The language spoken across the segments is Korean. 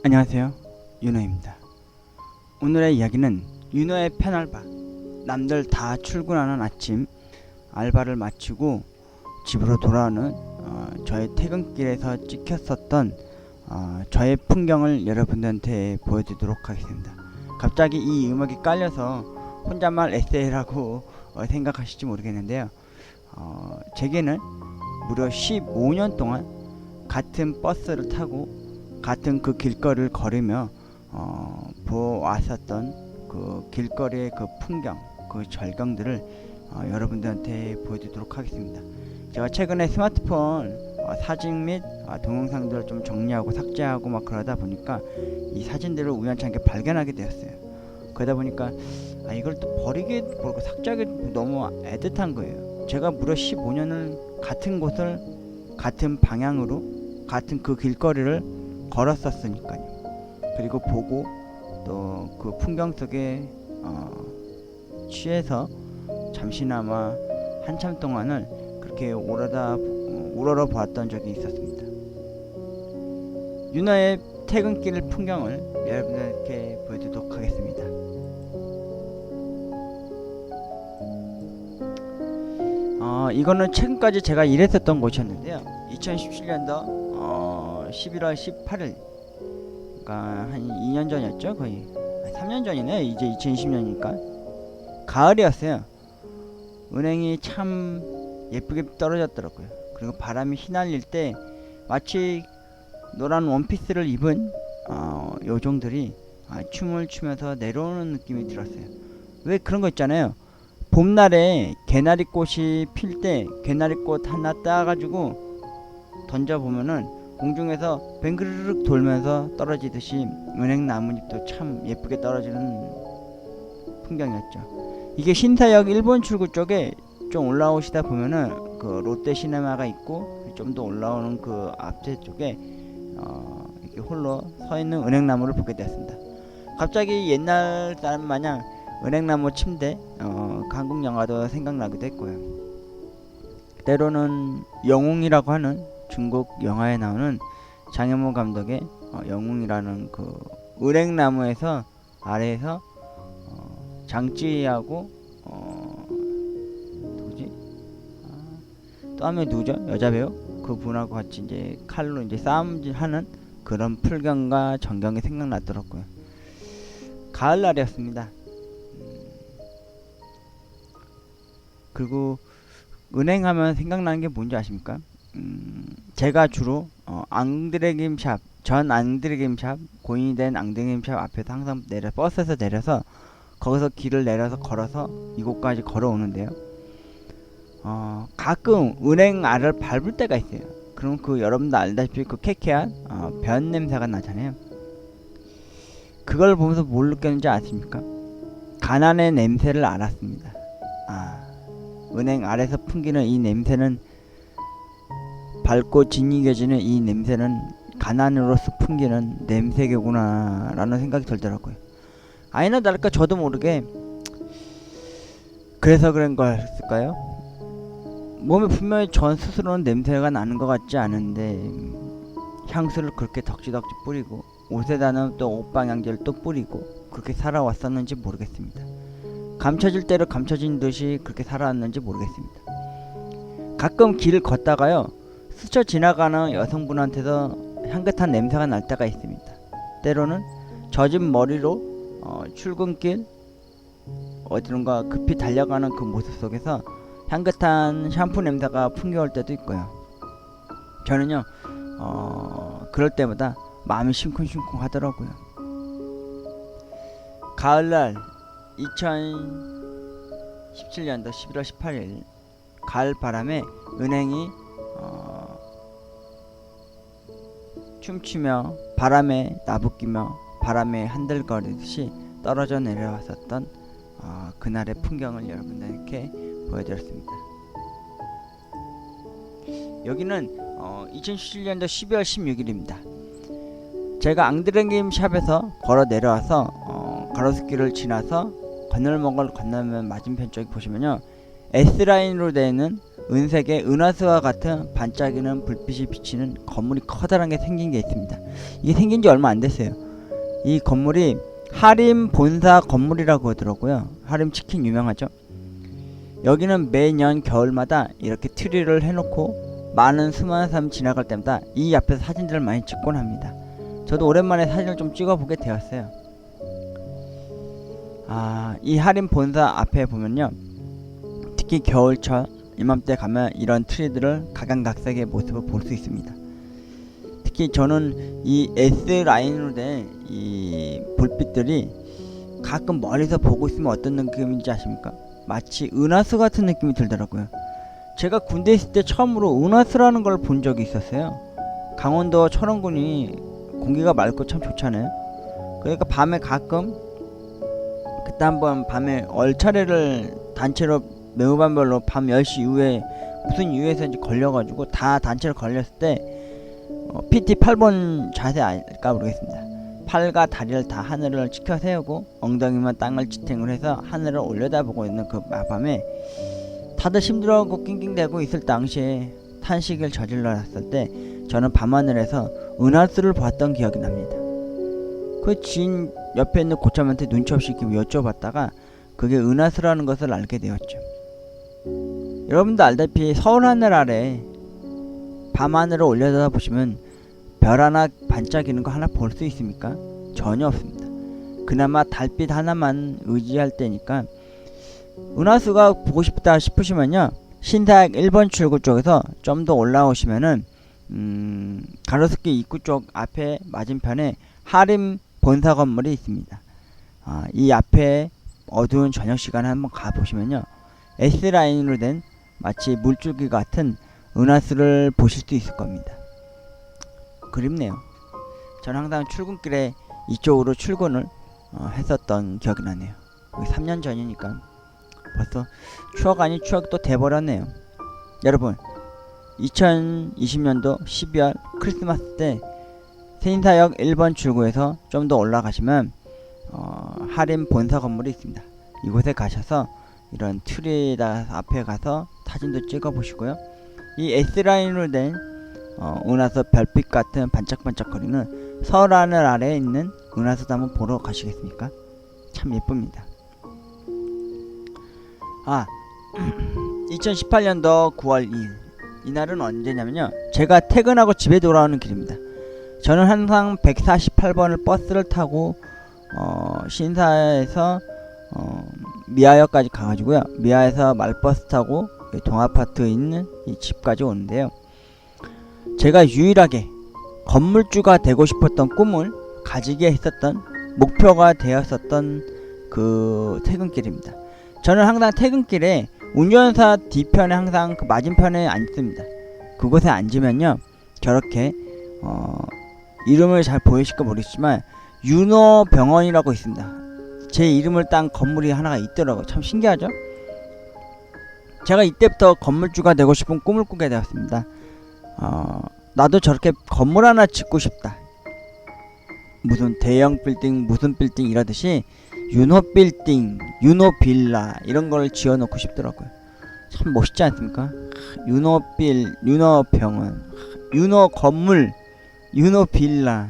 안녕하세요, 윤호입니다. 오늘의 이야기는 윤호의 편알바. 남들 다 출근하는 아침, 알바를 마치고 집으로 돌아오는 저의 퇴근길에서 찍혔었던 저의 풍경을 여러분들한테 보여드리도록 하겠습니다. 갑자기 이 음악이 깔려서 혼잣말 에세이라고 생각하실지 모르겠는데요. 제게는 무려 15년 동안 같은 버스를 타고 같은 그 길거리를 걸으며 보았었던 그 길거리의 그 풍경, 그 절경들을 여러분들한테 보여드리도록 하겠습니다. 제가 최근에 스마트폰 사진 및 동영상들을 좀 정리하고 삭제하고 막 그러다 보니까 이 사진들을 우연찮게 발견하게 되었어요. 그러다 보니까 이걸 또 버리기 모르고 삭제하기 너무 애틋한 거예요. 제가 무려 15년을 같은 곳을 같은 방향으로 같은 그 길거리를 걸었었으니까요. 그리고 보고 또 그 풍경 속에 취해서 잠시나마 한참 동안을 그렇게 우러러 보았던 적이 있었습니다. 윤호의 퇴근길 풍경을 여러분들께 보여드리도록 하겠습니다. 이거는 최근까지 제가 일했었던 곳이었는데요. 2017년도 11월 18일, 그러니까 한 2년 전이었죠. 거의 3년 전이네. 이제 2020년이니까 가을이었어요. 은행이 참 예쁘게 떨어졌더라고요. 그리고 바람이 휘날릴 때 마치 노란 원피스를 입은 요종들이 춤을 추면서 내려오는 느낌이 들었어요. 왜 그런 거 있잖아요. 봄날에 개나리꽃이 필 때 개나리꽃 하나 따가지고 던져보면은 공중에서 뱅그르륵 돌면서 떨어지듯이 은행 나뭇잎도 참 예쁘게 떨어지는 풍경이었죠. 이게 신사역 일본 출구 쪽에 좀 올라오시다 보면은 그 롯데 시네마가 있고 좀 더 올라오는 그 앞에 쪽에 이렇게 홀로 서 있는 은행나무를 보게 되었습니다. 갑자기 옛날 사람 마냥 은행나무 침대 한국 영화도 생각나기도 했고요. 때로는 영웅이라고 하는 중국 영화에 나오는 장현무 감독의 영웅이라는 그 은행나무에서 아래에서 장찌하고 누구지? 또 한 명 누구죠? 여자 배우? 그 분하고 같이 이제 칼로 이제 싸움하는 그런 풍경과 전경이 생각나더라고요. 가을날이었습니다. 그리고 은행하면 생각나는 게 뭔지 아십니까? 제가 주로 앙드레김샵, 전 앙드레김샵, 고인이 된 앙드레김샵 앞에서 항상 버스에서 내려서 거기서 길을 내려서 걸어서 이곳까지 걸어오는데요. 가끔 은행 알을 밟을 때가 있어요. 그럼 그 여러분도 알다시피 그 쾌쾌한 변 냄새가 나잖아요. 그걸 보면서 뭘 느꼈는지 아십니까? 가난의 냄새를 알았습니다. 은행 아래서 풍기는 이 냄새는, 밝고 진이겨지는 이 냄새는 가난으로서 풍기는 냄새겠구나 라는 생각이 들더라고요. 아니나 다를까 저도 모르게 그래서 그런 거였을까요? 몸에 분명히 전 스스로는 냄새가 나는 것 같지 않은데 향수를 그렇게 덕지덕지 뿌리고 옷에다는 또 옷방향제를 또 뿌리고 그렇게 살아왔었는지 모르겠습니다. 감춰질 대로 감춰진 듯이 그렇게 살아왔는지 모르겠습니다. 가끔 길을 걷다가요, 스쳐 지나가는 여성분한테서 향긋한 냄새가 날 때가 있습니다. 때로는 젖은 머리로 출근길 어디론가 급히 달려가는 그 모습 속에서 향긋한 샴푸 냄새가 풍겨올 때도 있고요. 저는요 그럴 때마다 마음이 싱쿵싱쿵 하더라고요. 가을날 2017년도 11월 18일 가을 바람에 은행이 춤추며 바람에 나부끼며 바람에 흔들거리듯이 떨어져 내려왔었던 그날의 풍경을 여러분들께 보여드렸습니다. 여기는 2017년도 12월 16일입니다. 제가 앙드레김 샵에서 걸어 내려와서 가로수길을 지나서 건널목을 건너면 맞은편 쪽에 보시면요, S라인으로 되어 있는 은색의 은하수와 같은 반짝이는 불빛이 비치는 건물이 커다란 게 생긴 게 있습니다. 이게 생긴 지 얼마 안 됐어요. 이 건물이 하림 본사 건물이라고 하더라고요. 하림 치킨 유명하죠. 여기는 매년 겨울마다 이렇게 트리를 해놓고 많은 수많은 사람이 지나갈 때마다 이 앞에서 사진들을 많이 찍곤 합니다. 저도 오랜만에 사진을 좀 찍어보게 되었어요. 이 하림 본사 앞에 보면요, 특히 겨울철 이맘때 가면 이런 트리들을 각양각색의 모습을 볼 수 있습니다. 특히 저는 이 S라인으로 된 이 불빛들이 가끔 멀리서 보고 있으면 어떤 느낌인지 아십니까? 마치 은하수 같은 느낌이 들더라고요. 제가 군대에 있을 때 처음으로 은하수라는 걸 본 적이 있었어요. 강원도 철원군이 공기가 맑고 참 좋잖아요. 그러니까 밤에 가끔 그때 한번 밤에 얼차례를 단체로 매우반별로 밤 10시 이후에 무슨 이유에서인지 걸려가지고 다 단체로 걸렸을 때 PT 8번 자세 알까 모르겠습니다. 팔과 다리를 다 하늘을 치켜 세우고 엉덩이만 땅을 지탱을 해서 하늘을 올려다보고 있는 그 밤에 다들 힘들어하고 낑낑대고 있을 당시에 탄식을 저질러놨을 때 저는 밤하늘에서 은하수를 봤던 기억이 납니다. 그 지인 옆에 있는 고참한테 눈치 없이 이렇게 여쭤봤다가 그게 은하수라는 것을 알게 되었죠. 여러분도 알다시피 서울 하늘 아래 밤하늘을 올려다보시면 별 하나 반짝이는 거 하나 볼 수 있습니까? 전혀 없습니다. 그나마 달빛 하나만 의지할 때니까. 은하수가 보고 싶다 싶으시면요, 신사역 1번 출구 쪽에서 좀 더 올라오시면은 가로수길 입구 쪽 앞에 맞은편에 하림 본사 건물이 있습니다. 이 앞에 어두운 저녁 시간에 한번 가보시면요, S라인으로 된 마치 물줄기 같은 은하수를 보실 수 있을 겁니다. 그립네요. 저는 항상 출근길에 이쪽으로 출근을 했었던 기억이 나네요. 3년 전이니까 벌써 추억 아닌 추억이 또 돼버렸네요. 여러분, 2020년도 12월 크리스마스 때 세인사역 1번 출구에서 좀 더 올라가시면 하림 본사 건물이 있습니다. 이곳에 가셔서 이런 트리에다 앞에 가서 사진도 찍어 보시고요. 이 S라인으로 된 은하수 별빛 같은 반짝반짝거리는 서울하늘 아래에 있는 은하수도 한번 보러 가시겠습니까? 참 예쁩니다. 2018년도 9월 2일 이날은 언제냐면요, 제가 퇴근하고 집에 돌아오는 길입니다. 저는 항상 148번을 버스를 타고 신사에서 미아역까지 가가지고요, 미아에서 말버스 타고 동아파트에 있는 이 집까지 오는데요, 제가 유일하게 건물주가 되고 싶었던 꿈을 가지게 했었던 목표가 되었었던 그 퇴근길입니다. 저는 항상 퇴근길에 운전사 뒤편에 항상 그 맞은편에 앉습니다. 그곳에 앉으면요, 저렇게 이름을 잘 보이실까 모르겠지만 윤호병원이라고 있습니다. 제 이름을 딴 건물이 하나가 있더라고요. 참 신기하죠? 제가 이때부터 건물주가 되고 싶은 꿈을 꾸게 되었습니다. 나도 저렇게 건물 하나 짓고 싶다. 무슨 대형 빌딩 무슨 빌딩 이러듯이 윤호 빌딩, 윤호 빌라 이런 걸 지어놓고 싶더라고요. 참 멋있지 않습니까? 윤호 윤호 병원, 윤호 건물, 윤호 빌라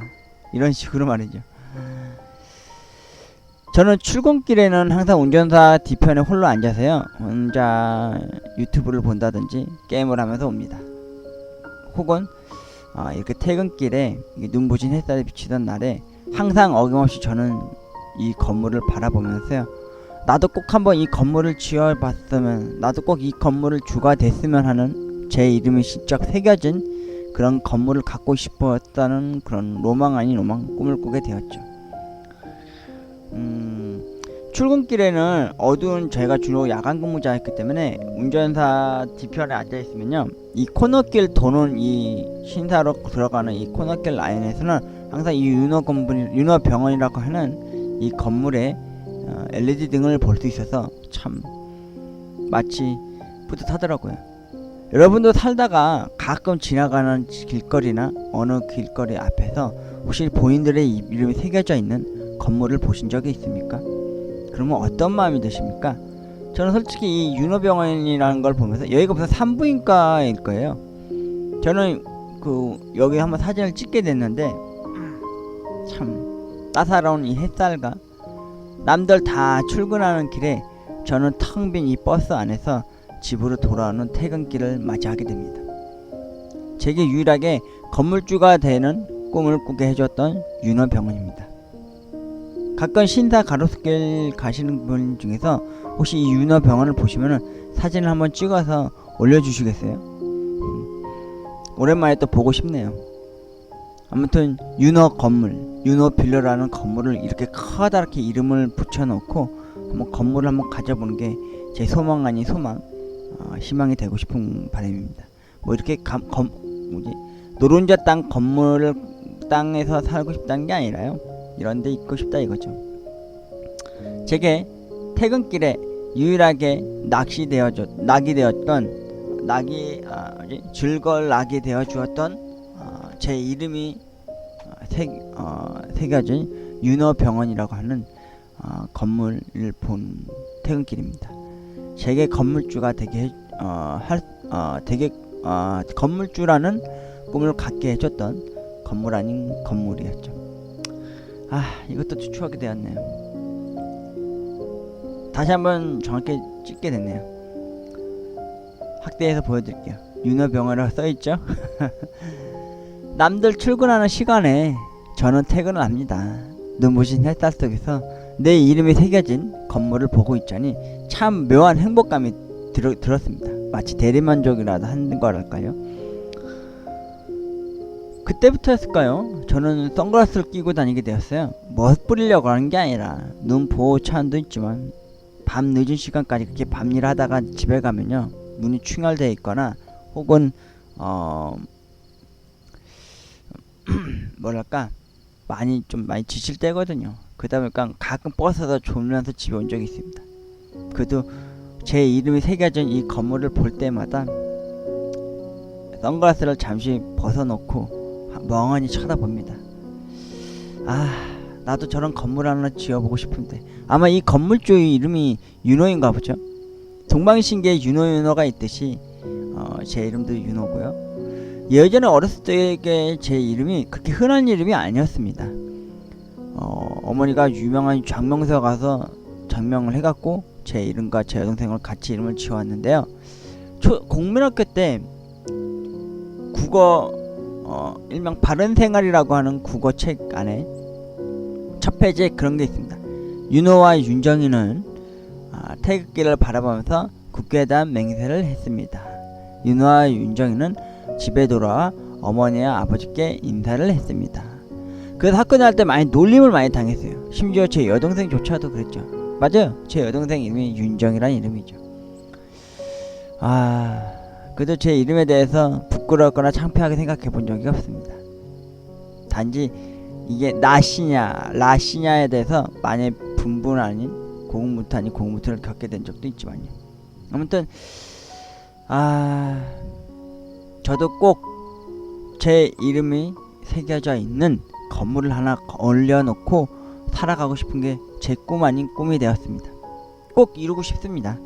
이런 식으로 말이죠. 저는 출근길에는 항상 운전사 뒤편에 홀로 앉아서요, 혼자 유튜브를 본다든지 게임을 하면서 옵니다. 혹은 이렇게 퇴근길에 눈부신 햇살이 비치던 날에 항상 어김없이 저는 이 건물을 바라보면서요, 나도 꼭 한번 이 건물을 지어봤으면, 나도 꼭 이 건물을 주가 됐으면 하는 제 이름이 직접 새겨진 그런 건물을 갖고 싶었다는 그런 로망 아닌 로망, 꿈을 꾸게 되었죠. 출근길에는 어두운, 제가 주로 야간 근무자였기 때문에 운전사 뒤편에 앉아있으면요, 이 코너길 도는 이 신사로 들어가는 이 코너길 라인에서는 항상 이 윤호병원이라고 하는 이 건물에 LED 등을 볼 수 있어서 참 마치 뿌듯하더라고요. 여러분도 살다가 가끔 지나가는 길거리나 어느 길거리 앞에서 혹시 본인들의 이름이 새겨져 있는 건물을 보신 적이 있습니까? 그러면 어떤 마음이 드십니까? 저는 솔직히 이 윤호병원이라는 걸 보면서 여기가 무슨 산부인과일 거예요. 저는 여기 한번 사진을 찍게 됐는데 참 따사로운 이 햇살과 남들 다 출근하는 길에 저는 텅 빈 이 버스 안에서 집으로 돌아오는 퇴근길을 맞이하게 됩니다. 제게 유일하게 건물주가 되는 꿈을 꾸게 해줬던 윤호병원입니다. 가끔 신사 가로수길 가시는 분 중에서 혹시 이 윤호병원을 보시면은 사진을 한번 찍어서 올려주시겠어요? 오랜만에 또 보고 싶네요. 아무튼 윤호 건물, 윤호 빌라라는 건물을 이렇게 커다랗게 이름을 붙여놓고 한번 건물을 한번 가져보는 게 제 소망 아닌 소망, 희망이 되고 싶은 바람입니다. 뭐 이렇게 노른자 땅에서 살고 싶다는 게 아니라요. 이런 데 있고 싶다 이거죠. 제게 퇴근길에 유일하게 즐거울 낙이 되어 주었던 제 이름이 새겨진 윤호병원이라고 하는 건물을 본 퇴근길입니다. 제게 건물주가 건물주라는 꿈을 갖게 해줬던 건물 아닌 건물이었죠. 이것도 추억이 되었네요. 다시 한번 정확히 찍게 됐네요. 확대해서 보여드릴게요. 윤호병원이라고 써있죠? 남들 출근하는 시간에 저는 퇴근을 합니다. 눈부신 햇살 속에서 내 이름이 새겨진 건물을 보고 있자니 참 묘한 행복감이 들었습니다. 마치 대리만족이라도 한 거랄까요? 그때부터였을까요? 저는 선글라스를 끼고 다니게 되었어요. 멋부리려고 하는 게 아니라 눈 보호 차원도 있지만 밤 늦은 시간까지 그렇게 밤일 하다가 집에 가면요 눈이 충혈되어 있거나 혹은 뭐랄까 많이 지칠 때거든요. 그러다 보니까 가끔 버스에서 졸면서 집에 온 적이 있습니다. 그래도 제 이름이 새겨진 이 건물을 볼 때마다 선글라스를 잠시 벗어놓고 멍하니 쳐다봅니다. 나도 저런 건물 하나 지어보고 싶은데 아마 이 건물주의 이름이 윤호인가 보죠. 동방신기에 윤호가 있듯이 제 이름도 윤호고요. 예전에 어렸을 때 제 이름이 그렇게 흔한 이름이 아니었습니다. 어머니가 유명한 장명소에 가서 장명을 해갖고 제 이름과 제 여동생을 같이 이름을 지어왔는데요. 국민학교 때 국어 일명 바른생활이라고 하는 국어책 안에 첫 페이지에 그런 게 있습니다. 윤호와 윤정이는 태극기를 바라보면서 국교에 대한 맹세를 했습니다. 윤호와 윤정이는 집에 돌아와 어머니와 아버지께 인사를 했습니다. 그래서 학교 다닐 때 놀림을 많이 당했어요. 심지어 제 여동생조차도 그랬죠. 맞아요. 제 여동생 이름이 윤정이라는 이름이죠. 그래도 제 이름에 대해서 부끄럽거나 창피하게 생각해 본 적이 없습니다. 단지 이게 나시냐 라시냐에 대해서 많이 분분 아닌 고군분투 아닌 고군분투를 겪게 된 적도 있지만요. 아무튼 저도 꼭 제 이름이 새겨져 있는 건물을 하나 올려놓고 살아가고 싶은 게 제 꿈 아닌 꿈이 되었습니다. 꼭 이루고 싶습니다.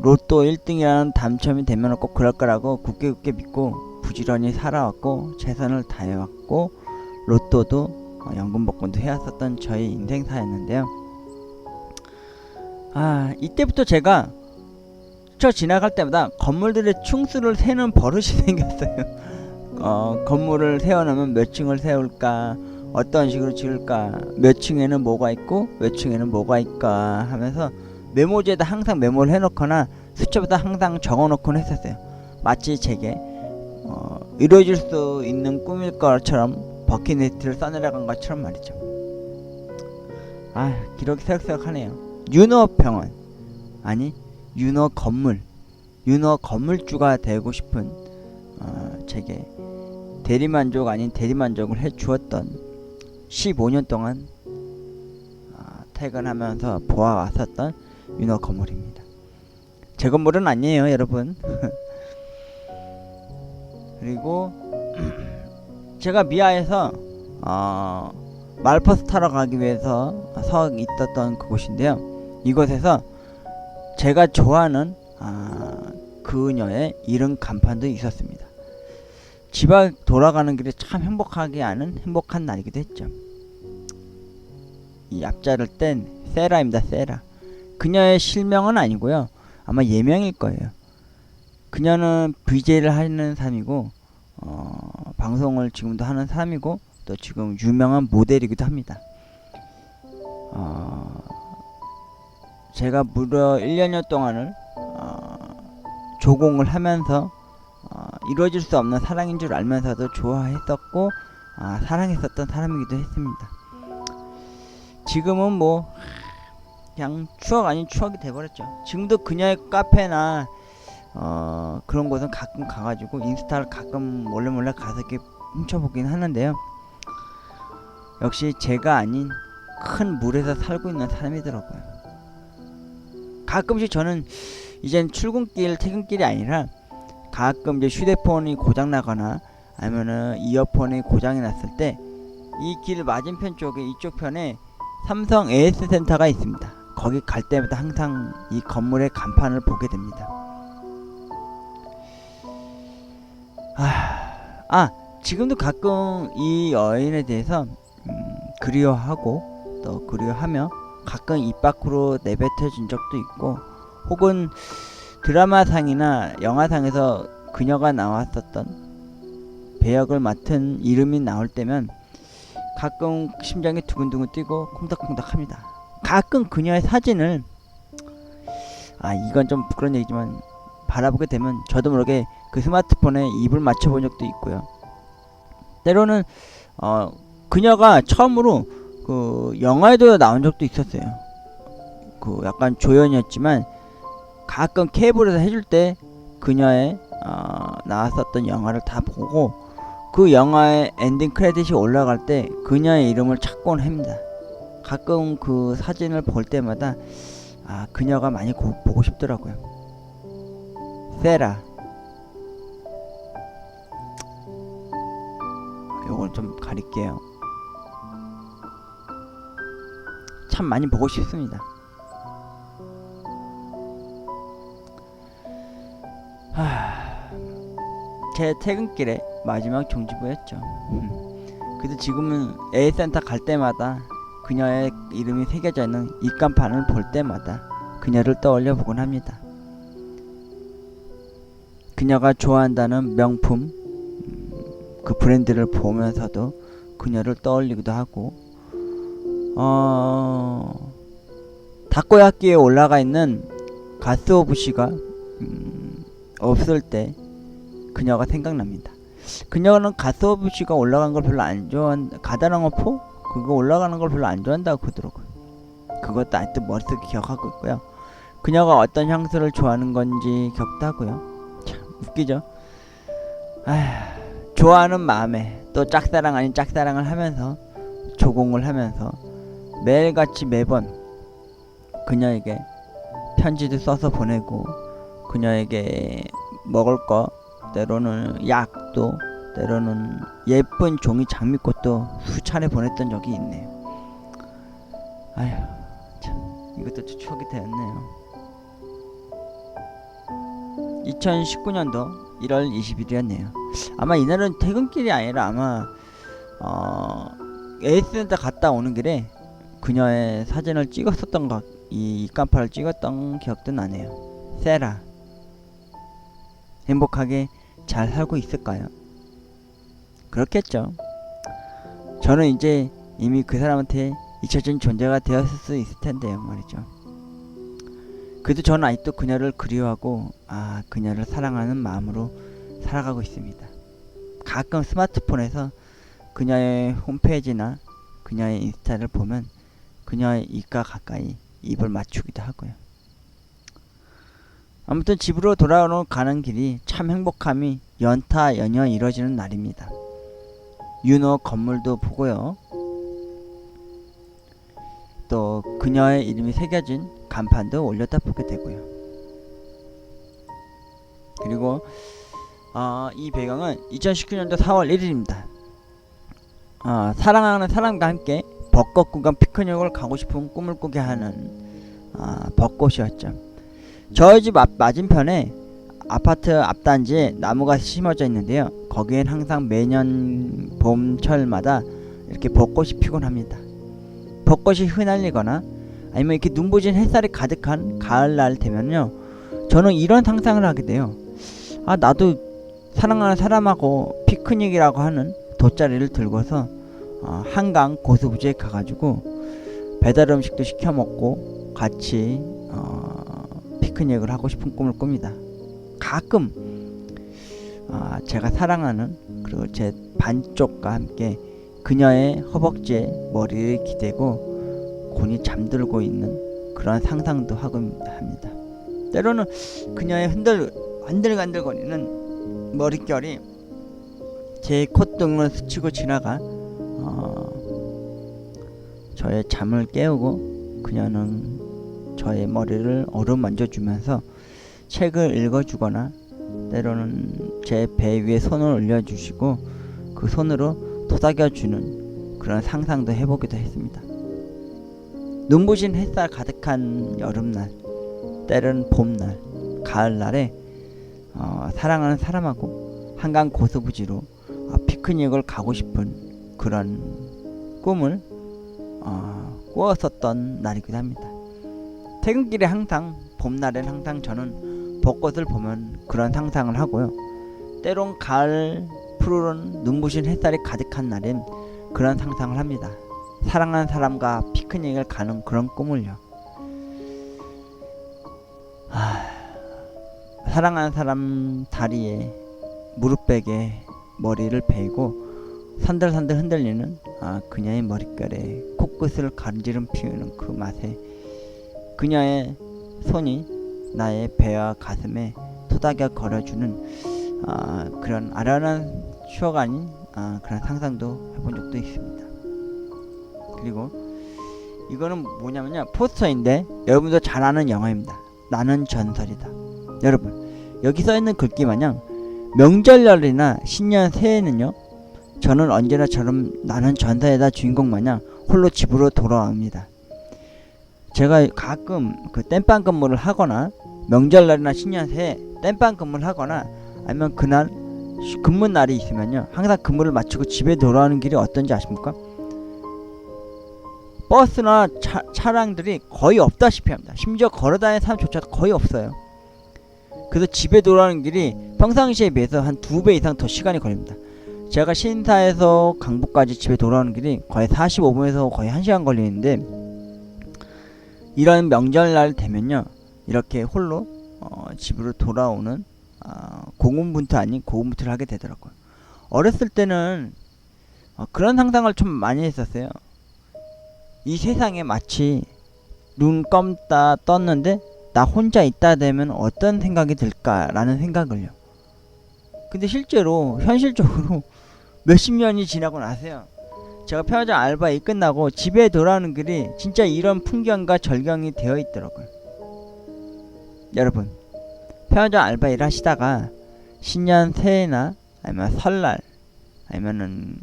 로또 1등이라는 당첨이 되면 꼭 그럴 거라고 굳게 믿고 부지런히 살아왔고 최선을 다해왔고 로또도 연금복권도 해왔었던 저의 인생사였는데요. 이때부터 제가 지나갈 때마다 건물들의 층수를 세는 버릇이 생겼어요. 건물을 세워놓으면 몇 층을 세울까, 어떤 식으로 지을까, 몇 층에는 뭐가 있고 몇 층에는 뭐가 있까 하면서 메모지에다 항상 메모를 해놓거나 숫자보다 항상 적어놓곤 했었어요. 마치 제게 이루어질 수 있는 꿈일 것처럼 버킷리스트를 써내려간 것처럼 말이죠. 기록이 새록새록하네요. 윤호병원 아니 윤호 건물주가 되고 싶은 제게 대리만족 아닌 대리만족을 해주었던 15년 동안 퇴근하면서 보아왔었던 윤호 건물입니다. 제 건물은 아니에요, 여러분. 그리고 제가 미아에서 말버스 타러 가기 위해서 서 있었던 그곳인데요. 이곳에서 제가 좋아하는 그녀의 이름 간판도 있었습니다. 집에 돌아가는 길에 참 행복하게 하는 행복한 날이기도 했죠. 이 앞자를 뗀 세라입니다. 세라. 그녀의 실명은 아니고요. 아마 예명일 거예요. 그녀는 VJ를 하는 사람이고 방송을 지금도 하는 사람이고 또 지금 유명한 모델이기도 합니다. 제가 무려 1년여 동안을 조공을 하면서 이루어질 수 없는 사랑인 줄 알면서도 좋아했었고 사랑했었던 사람이기도 했습니다. 지금은 뭐 그냥 추억 아닌 추억이 돼버렸죠. 지금도 그녀의 카페나 그런 곳은 가끔 가가지고 인스타를 가끔 몰래 가서 이렇게 훔쳐보긴 하는데요. 역시 제가 아닌 큰 물에서 살고 있는 사람이더라고요. 가끔씩 저는 이젠 출근길 퇴근길이 아니라 가끔 이제 휴대폰이 고장나거나 아니면은 이어폰이 고장이 났을 때 이 길 맞은편 쪽에 이쪽 편에 삼성 AS 센터가 있습니다. 거기 갈 때마다 항상 이 건물의 간판을 보게 됩니다. 지금도 가끔 이 여인에 대해서 그리워하고 또 그리워하며 가끔 입 밖으로 내뱉어진 적도 있고, 혹은 드라마상이나 영화상에서 그녀가 나왔었던 배역을 맡은 이름이 나올 때면 가끔 심장이 두근두근 뛰고 콩닥콩닥 합니다. 가끔 그녀의 사진을 이건 좀 부끄러운 얘기지만 바라보게 되면 저도 모르게 그 스마트폰에 입을 맞춰본 적도 있고요. 때로는 그녀가 처음으로 그 영화에도 나온 적도 있었어요. 그 약간 조연이었지만 가끔 케이블에서 해줄 때 그녀의 나왔었던 영화를 다 보고 그 영화의 엔딩 크레딧이 올라갈 때 그녀의 이름을 찾곤 합니다. 가끔 그 사진을 볼 때마다 그녀가 많이 보고 싶더라고요. 세라. 요걸 좀 가릴게요. 참 많이 보고 싶습니다. 제 퇴근길에 마지막 종지부였죠. 그래도 지금은 A센터 갈 때마다 그녀의 이름이 새겨져 있는 입간판을 볼 때마다 그녀를 떠올려 보곤 합니다. 그녀가 좋아한다는 명품 그 브랜드를 보면서도 그녀를 떠올리기도 하고, 다코야끼에 올라가 있는 가스오부시가 없을 때 그녀가 생각납니다. 그녀는 가스오부시가 올라간 걸 별로 안 가다랑어포? 그거 올라가는 걸 별로 안 좋아한다고 그러더라고요. 그것도 아직도 머릿속에 기억하고 있고요. 그녀가 어떤 향수를 좋아하는 건지 기억도 하고요. 참 웃기죠. 좋아하는 마음에 또 짝사랑 아닌 짝사랑을 하면서 조공을 하면서 매일같이 매번 그녀에게 편지도 써서 보내고, 그녀에게 먹을 거, 때로는 약도, 때로는 예쁜 종이 장미꽃도 수차례 보냈던 적이 있네요. 참 이것도 추억이 되었네요. 2019년도 1월 20일이었네요. 아마 이날은 퇴근길이 아니라 아마 에이스센터 갔다 오는 길에 그녀의 사진을 찍었었던 이 입간판을 찍었던 기억도 나네요. 세라. 행복하게 잘 살고 있을까요? 그렇겠죠. 저는 이제 이미 그 사람한테 잊혀진 존재가 되었을 수 있을 텐데요 말이죠. 그래도 저는 아직도 그녀를 그리워하고 그녀를 사랑하는 마음으로 살아가고 있습니다. 가끔 스마트폰에서 그녀의 홈페이지나 그녀의 인스타를 보면 그녀의 입과 가까이 입을 맞추기도 하고요. 아무튼 집으로 돌아가는 길이 참 행복함이 연타 연여 이뤄지는 날입니다. 윤호 건물도 보고요. 또 그녀의 이름이 새겨진 간판도 올렸다 보게 되고요. 그리고 이 배경은 2019년도 4월 1일입니다. 사랑하는 사람과 함께 벚꽃 구간 피크닉을 가고 싶은 꿈을 꾸게 하는 벚꽃이었죠. 저희 집 앞 맞은편에 아파트 앞단지에 나무가 심어져 있는데요. 거기엔 항상 매년 봄철마다 이렇게 벚꽃이 피곤 합니다. 벚꽃이 흩날리거나 아니면 이렇게 눈부신 햇살이 가득한 가을날 되면요, 저는 이런 상상을 하게 돼요. 아, 나도 사랑하는 사람하고 피크닉이라고 하는 돗자리를 들고서 한강 고수부지에 가가지고 배달 음식도 시켜 먹고 같이 피크닉을 하고 싶은 꿈을 꿉니다. 가끔 제가 사랑하는 그리고 제 반쪽과 함께 그녀의 허벅지에 머리를 기대고 곤히 잠들고 있는 그런 상상도 하고 합니다. 때로는 그녀의 흔들흔들거리는 머릿결이 제 콧등을 스치고 지나가 저의 잠을 깨우고 그녀는 저의 머리를 어루만져주면서 책을 읽어주거나 때로는 제 배 위에 손을 올려주시고 그 손으로 토닥여주는 그런 상상도 해보기도 했습니다. 눈부신 햇살 가득한 여름날, 때로는 봄날, 가을날에 사랑하는 사람하고 한강 고수부지로 피크닉을 가고 싶은 그런 꿈을 꾸었었던 날이기도 합니다. 퇴근길에 항상 봄날엔 항상 저는 벚꽃을 보면 그런 상상을 하고요. 때론 가을 푸르른 눈부신 햇살이 가득한 날엔 그런 상상을 합니다. 사랑하는 사람과 피크닉을 가는 그런 꿈을요. 사랑하는 사람 다리에 무릎백에 머리를 베이고 산들산들 흔들리는 그녀의 머릿결에 코끝을 가르지름 피우는 그 맛에 그녀의 손이 나의 배와 가슴에 토닥여 걸어주는 그런 아련한 추억 아닌 그런 상상도 해본 적도 있습니다. 그리고 이거는 뭐냐면요, 포스터인데 여러분도 잘 아는 영화입니다. 나는 전설이다. 여러분, 여기 써있는 글귀 마냥 명절날이나 신년 새해는요, 저는 언제나처럼 나는 전설이다 주인공 마냥 홀로 집으로 돌아옵니다. 제가 가끔 그 땜빵 근무를 하거나 명절날이나 신년 새해 땜빵 근무를 하거나 아니면 그날 근무 날이 있으면요, 항상 근무를 마치고 집에 돌아오는 길이 어떤지 아십니까? 버스나 차량들이 거의 없다시피 합니다. 심지어 걸어다니는 사람조차도 거의 없어요. 그래서 집에 돌아오는 길이 평상시에 비해서 한 2배 이상 더 시간이 걸립니다. 제가 신사에서 강북까지 집에 돌아오는 길이 거의 45분에서 거의 1시간 걸리는데, 이런 명절날 되면요, 이렇게 홀로 집으로 돌아오는 고군분투 아닌 고군분투를 하게 되더라고요. 어렸을 때는 그런 상상을 좀 많이 했었어요. 이 세상에 마치 눈 감다 떴는데 나 혼자 있다 되면 어떤 생각이 들까라는 생각을요. 근데 실제로 현실적으로 몇십 년이 지나고 나서요, 제가 편의점 알바 일 끝나고 집에 돌아오는 길이 진짜 이런 풍경과 절경이 되어 있더라고요. 여러분, 편의점 알바 일 하시다가 신년 새해나 아니면 설날 아니면은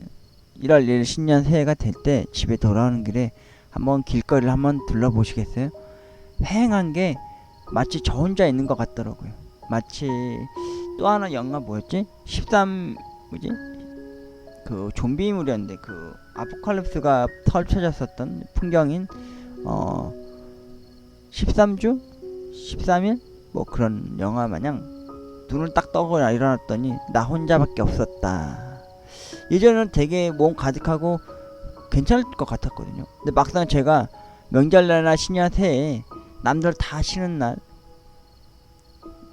1월 1일 신년 새해가 될 때 집에 돌아오는 길에 한번 길거리를 한번 둘러보시겠어요? 휑한 게 마치 저 혼자 있는 것 같더라고요. 마치 또 하나 영화 뭐였지? 13 뭐지? 그 좀비물이었는데 그 아포칼립스가 펼쳐졌었던 풍경인 13주? 13일? 뭐 그런 영화 마냥 눈을 딱 떠고 일어났더니 나 혼자밖에 없었다. 예전에는 되게 몸 가득하고 괜찮을 것 같았거든요. 근데 막상 제가 명절날이나 신년 새해 남들 다 쉬는 날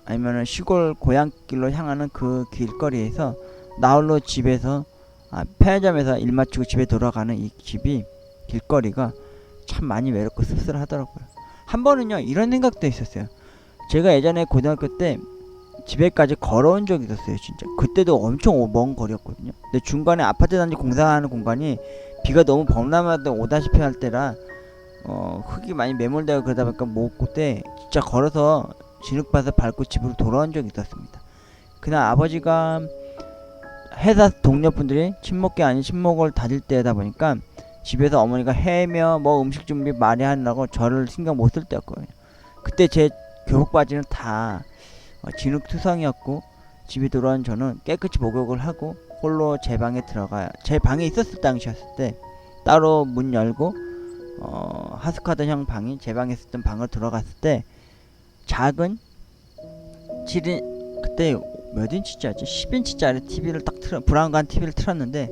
아니면은 시골 고향길로 향하는 그 길거리에서 나 홀로 집에서 편의점에서 일 마치고 집에 돌아가는 이 집이 길거리가 참 많이 외롭고 씁쓸하더라고요. 한 번은요, 이런 생각도 있었어요. 제가 예전에 고등학교 때 집에까지 걸어온 적이 있었어요. 진짜 그때도 엄청 먼 거리였거든요. 근데 중간에 아파트 단지 공사하는 공간이 비가 너무 범람하다 오다시피 할 때라 흙이 많이 매몰되고 그러다 보니까 못 그때 진짜 걸어서 진흙밭을 밟고 집으로 돌아온 적이 있었습니다. 그날 아버지가 회사 동료분들이 친목계 아닌 친목을 다질 때다 보니까 집에서 어머니가 해며 뭐 음식 준비 많이 하느라고 저를 신경 못 쓸 때였거든요. 그때 제 교복 바지는 다 진흙투성이었고, 집에 돌아온 저는 깨끗이 목욕을 하고 홀로 제 방에 있었을 당시였을 때 따로 문 열고 하스카드 형 방이 제 방에 있었던 방으로 들어갔을 때 작은 7인 그때 몇 인치짜리지? 10인치짜리 TV를 딱 브라운관 TV를 틀었는데,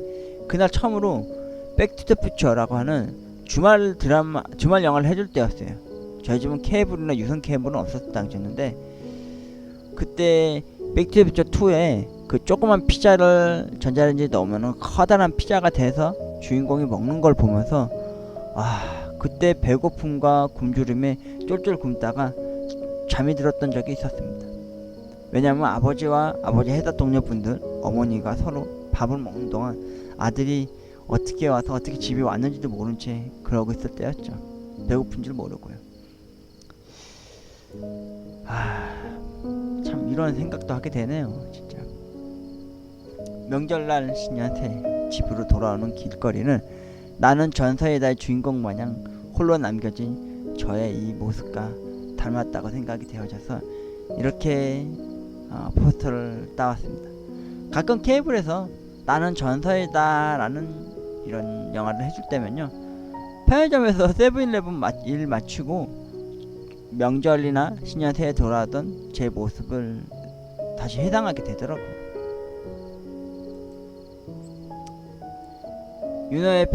그날 처음으로 백투더퓨처라고 하는 주말 영화를 해줄 때였어요. 저희 집은 케이블이나 유선 케이블은 없었을 당시였는데, 그때 백투더퓨처 2에 그 조그만 피자를 전자레인지에 넣으면 커다란 피자가 돼서 주인공이 먹는 걸 보면서 그때 배고픔과 굶주림에 쫄쫄 굶다가 잠이 들었던 적이 있었습니다. 왜냐면 아버지와 아버지 회사 동료분들, 어머니가 서로 밥을 먹는 동안 아들이 어떻게 와서 어떻게 집에 왔는지도 모른 채 그러고 있을 때였죠. 배고픈 줄 모르고요. 참 이런 생각도 하게 되네요, 진짜. 명절날 신년새 집으로 돌아오는 길거리는 나는 전설의 주인공 마냥 홀로 남겨진 저의 이 모습과 닮았다고 생각이 되어져서 이렇게 포스터를 따왔습니다. 가끔 케이블에서 나는 전설이다 라는 이런 영화를 해줄 때면요, 편의점에서 세븐일레븐 일 마치고 명절이나 신년새에 돌아오던 제 모습을 다시 회상하게 되더라고요. 윤호의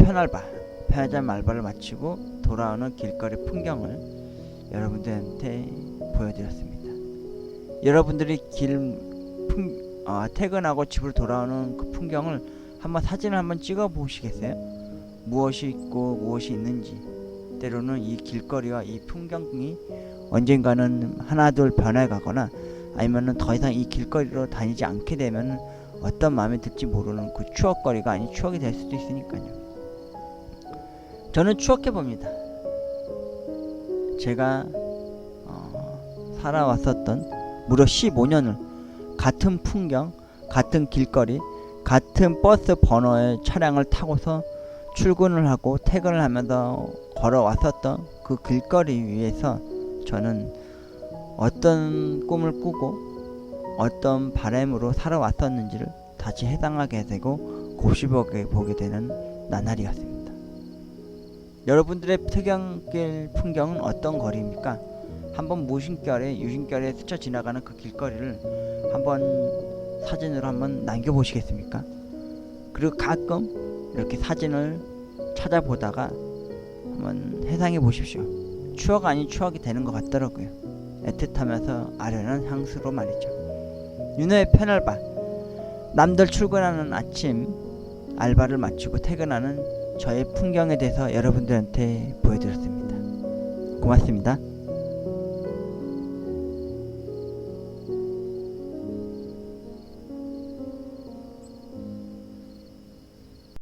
편의점 알바를 마치고 돌아오는 길거리 풍경을 여러분들한테 보여드렸습니다. 여러분들이 퇴근하고 집으로 돌아오는 그 풍경을 사진을 한번 찍어 보시겠어요? 무엇이 있고 무엇이 있는지, 때로는 이 길거리와 이 풍경이 언젠가는 하나둘 변해가거나 아니면은 더 이상 이 길거리로 다니지 않게 되면 어떤 마음이 들지 모르는 그 추억거리가 아닌 추억이 될 수도 있으니까요. 저는 추억해봅니다. 제가 살아왔었던 무려 15년을 같은 풍경, 같은 길거리, 같은 버스 번호의 차량을 타고서 출근을 하고 퇴근을 하면서 걸어왔었던 그 길거리 위에서 저는 어떤 꿈을 꾸고 어떤 바람으로 살아왔었는지를 다시 해당하게 되고 곱씹어보게 되는 나날이었습니다. 여러분들의 퇴근길 풍경은 어떤 거리입니까? 한번 유심결에 스쳐 지나가는 그 길거리를 한번 사진으로 한번 남겨보시겠습니까? 그리고 가끔 이렇게 사진을 찾아보다가 한번 해상해 보십시오. 추억 아닌 추억이 되는 것 같더라고요. 애틋하면서 아련한 향수로 말이죠. 윤호의 편알바, 남들 출근하는 아침 알바를 마치고 퇴근하는 저의 풍경에 대해서 여러분들한테 보여드렸습니다. 고맙습니다.